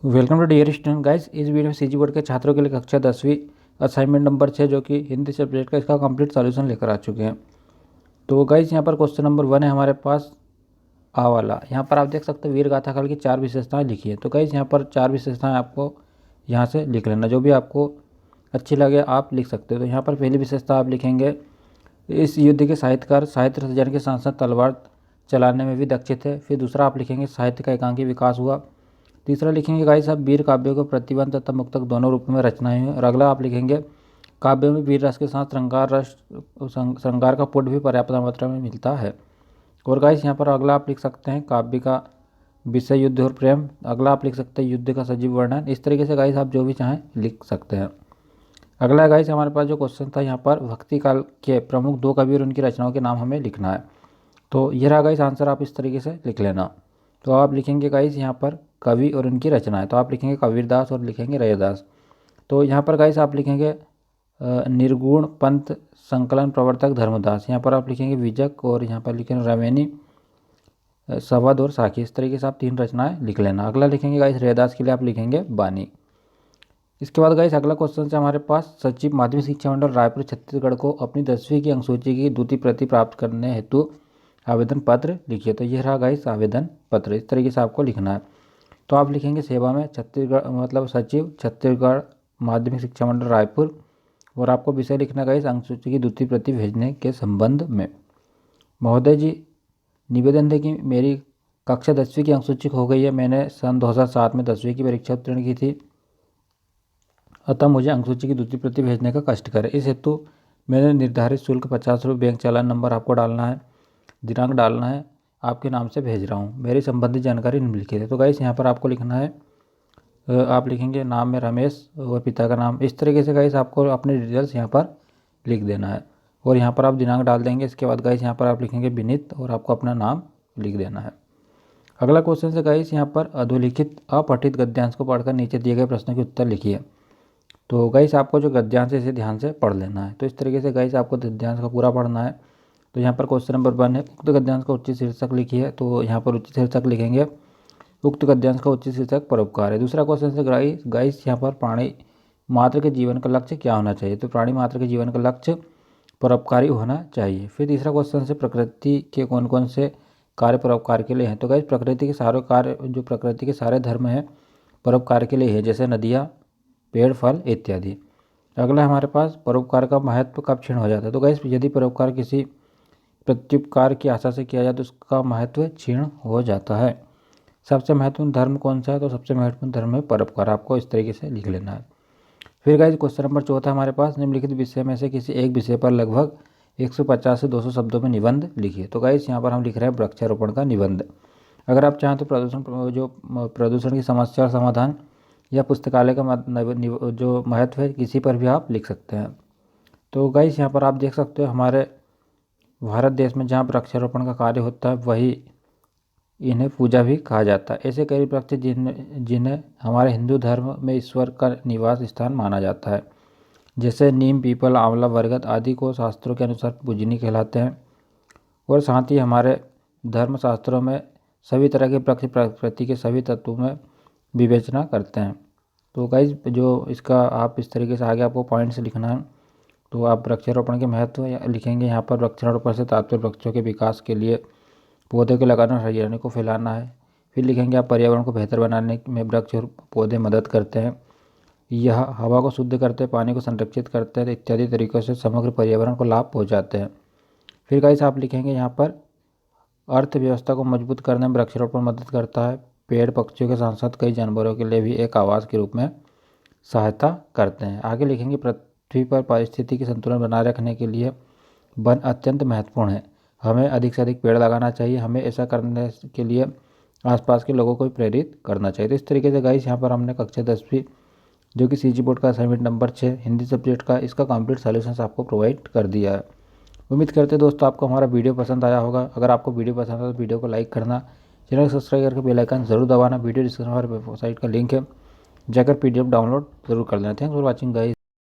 Welcome to dear student guys. इस video में CG board के छात्रों के लिए कक्षा 10वीं असाइनमेंट नंबर 6 जो कि हिंदी सब्जेक्ट का इसका कंप्लीट सॉल्यूशन लेकर आ चुके हैं। तो गाइस यहाँ पर क्वेश्चन नंबर 1 है हमारे पास आ वाला। यहाँ पर आप देख सकते हो वीर गाथा काल की 4 विशेषताएं लिखी है। तो गाइस यहाँ पर 4 विशेषताएं आपको यहाँ से लिख लेना, जो भी आपको अच्छी लगे आप लिख सकते हो। तो यहाँ पर पहली विशेषता आप लिखेंगे, इस युद्ध के साहित्यकार साहित्य सृजन के साथ साथ तलवार चलाने में भी दक्ष थे। फिर दूसरा आप लिखेंगे, साहित्य का एकांकी विकास हुआ। तीसरा लिखेंगे गाइस साहब, वीर काव्यों को प्रतिबंध तथा मुक्तक दोनों रूप में रचनाएं हैं। और अगला आप लिखेंगे, काव्यों में वीर रस के साथ श्रृंगार का पुट भी पर्याप्त मात्रा में मिलता है। और गाइस यहाँ पर अगला आप लिख सकते हैं, काव्य का विषय युद्ध और प्रेम। अगला आप लिख सकते हैं, युद्ध का सजीव वर्णन। इस तरीके से गाइस आप जो भी चाहें लिख सकते हैं। अगला गाइस हमारे पास जो क्वेश्चन था, यहाँ पर भक्ति काल के प्रमुख 2 कवि और उनकी रचनाओं के नाम हमें लिखना है। तो ये रहा गाइस आंसर, आप इस तरीके से लिख लेना। तो आप लिखेंगे गाइस यहाँ पर कवि और उनकी रचनाएं, तो आप लिखेंगे कबीरदास और लिखेंगे रैदास। तो यहाँ पर गाइस आप लिखेंगे निर्गुण पंथ संकलन प्रवर्तक धर्मदास। यहाँ पर आप लिखेंगे विजक और यहाँ पर लिखेंगे रमेनी सवद और साखी। इस तरीके से आप 3 रचनाएं लिख लेना। अगला लिखेंगे गाइस रैदास के लिए आप लिखेंगे बानी। इसके बाद गाइस अगला क्वेश्चन है हमारे पास, सचिव माध्यमिक शिक्षा मंडल रायपुर छत्तीसगढ़ को अपनी 10वीं की अंकसूची की द्वितीय प्रति प्राप्त करने हेतु आवेदन पत्र लिखिए। तो यह रहा गाइस आवेदन पत्र, इस तरीके से आपको लिखना है। तो आप लिखेंगे सेवा में छत्तीसगढ़, मतलब सचिव छत्तीसगढ़ माध्यमिक शिक्षा मंडल रायपुर। और आपको विषय लिखना गाइस अंकसूची की द्वितीय प्रति भेजने के संबंध में। महोदय जी, निवेदन है कि मेरी कक्षा 10वीं की अंकसूची हो गई है। मैंने सन 2007 में 10वीं की परीक्षा उत्तीर्ण की थी, अतः मुझे अंकसूची की द्वितीय प्रति भेजने का कष्ट करें। इस हेतु मैंने निर्धारित शुल्क 50 रुपये, बैंक चालान नंबर आपको डालना है, दिनांक डालना है, आपके नाम से भेज रहा हूँ। मेरी संबंधित जानकारी निम्नलिखित है। तो गाइस यहाँ पर आपको लिखना है, आप लिखेंगे नाम में रमेश और पिता का नाम। इस तरीके से गाइस आपको अपने डिटेल्स यहाँ पर लिख देना है और यहाँ पर आप दिनांक डाल देंगे। इसके बाद गाइस यहाँ पर आप लिखेंगे विनीत और आपको अपना नाम लिख देना है। अगला क्वेश्चन से गाइस यहाँ पर अधोलिखित अपठित गद्यांश को पढ़कर नीचे दिए गए प्रश्नों के उत्तर लिखिए। तो गाइस आपको जो गद्यांश है इसे ध्यान से पढ़ लेना है। तो इस तरीके से गाइस आपको गद्यांश का पूरा पढ़ना है। तो यहाँ पर क्वेश्चन नंबर 1 है, उक्त गद्यांश का उचित शीर्षक लिखिए। तो यहाँ पर उचित शीर्षक लिखेंगे, उक्त गद्यांश का उचित शीर्षक परोपकार है। दूसरा क्वेश्चन से गाइस यहाँ पर प्राणी मात्र के जीवन का लक्ष्य क्या होना चाहिए। तो प्राणी मात्र के जीवन का लक्ष्य परोपकारी होना चाहिए। फिर तीसरा क्वेश्चन से प्रकृति के कौन कौन से कार्य परोपकार के लिए हैं। तो गाइस प्रकृति के सारे कार्य, जो प्रकृति के सारे धर्म हैं परोपकार के लिए है, जैसे नदियाँ, पेड़, फल इत्यादि। अगला हमारे पास परोपकार का महत्व कब क्षीण हो जाता है। तो गाइस यदि परोपकार किसी प्रत्युपकार की आशा से किया जाए तो उसका महत्व क्षीण हो जाता है। सबसे महत्वपूर्ण धर्म कौन सा है। तो सबसे महत्वपूर्ण धर्म है परोपकार। आपको इस तरीके से लिख लेना है। फिर गाइस क्वेश्चन नंबर 4 हमारे पास, निम्नलिखित विषय में से किसी एक विषय पर लगभग 150 से 200 शब्दों में निबंध लिखिए। तो गाइस यहाँ पर हम लिख रहे हैं वृक्षारोपण का निबंध। अगर आप चाहें तो प्रदूषण की समस्या और समाधान या पुस्तकालय का जो महत्व है किसी पर भी आप लिख सकते हैं। तो गाइस यहाँ पर आप देख सकते हो हमारे भारत देश में जहाँ वृक्षारोपण का कार्य होता है वही इन्हें पूजा भी कहा जाता है। ऐसे कई वृक्ष जिन्हें हमारे हिंदू धर्म में ईश्वर का निवास स्थान माना जाता है, जैसे नीम, पीपल, आंवला, बरगद आदि को शास्त्रों के अनुसार पूजनीय कहलाते हैं। और साथ ही हमारे धर्मशास्त्रों में सभी तरह के वृक्ष प्रकृति के सभी तत्वों में विवेचना करते हैं। तो गाइस जो इसका आप इस तरीके से आगे आपको पॉइंट्स लिखना है। तो आप वृक्षारोपण के महत्व लिखेंगे। यहाँ पर वृक्षारोपण से तात्पर्य वृक्षों के विकास के लिए पौधे को लगाना, हरियाली को फैलाना है। फिर लिखेंगे आप पर्यावरण को बेहतर बनाने में वृक्ष और पौधे मदद करते हैं। यह हवा को शुद्ध करते हैं, पानी को संरक्षित करते हैं, इत्यादि तरीक़ों से समग्र पर्यावरण को लाभ पहुँचाते हैं। फिर गाइस आप लिखेंगे यहाँ पर अर्थव्यवस्था को मजबूत करने में वृक्षारोपण मदद करता है। पेड़ पक्षियों के साथ साथ कई जानवरों के लिए भी एक आवास के रूप में सहायता करते हैं। आगे लिखेंगे पृथ्वी पर पारिस्थितिकी संतुलन बनाए रखने के लिए वन अत्यंत महत्वपूर्ण है। हमें अधिक से अधिक पेड़ लगाना चाहिए। हमें ऐसा करने के लिए आसपास के लोगों को भी प्रेरित करना चाहिए। तो इस तरीके से गाइस यहाँ पर हमने कक्षा 10वीं जो कि सीजी बोर्ड का असाइनमेंट नंबर 6 हिंदी सब्जेक्ट का, इसका कंप्लीट सॉल्यूशंस आपको प्रोवाइड कर दिया है। उम्मीद करते हैं दोस्तों आपको हमारा वीडियो पसंद आया होगा। अगर आपको वीडियो पसंद आया तो वीडियो को लाइक करना, चैनल को सब्सक्राइब करके बेल आइकन जरूर दबाना। वीडियो डिस्क्रिप्शन में हमारे वेबसाइट का लिंक है, जाकर PDF डाउनलोड जरूर कर लेना। Thanks for watching guys.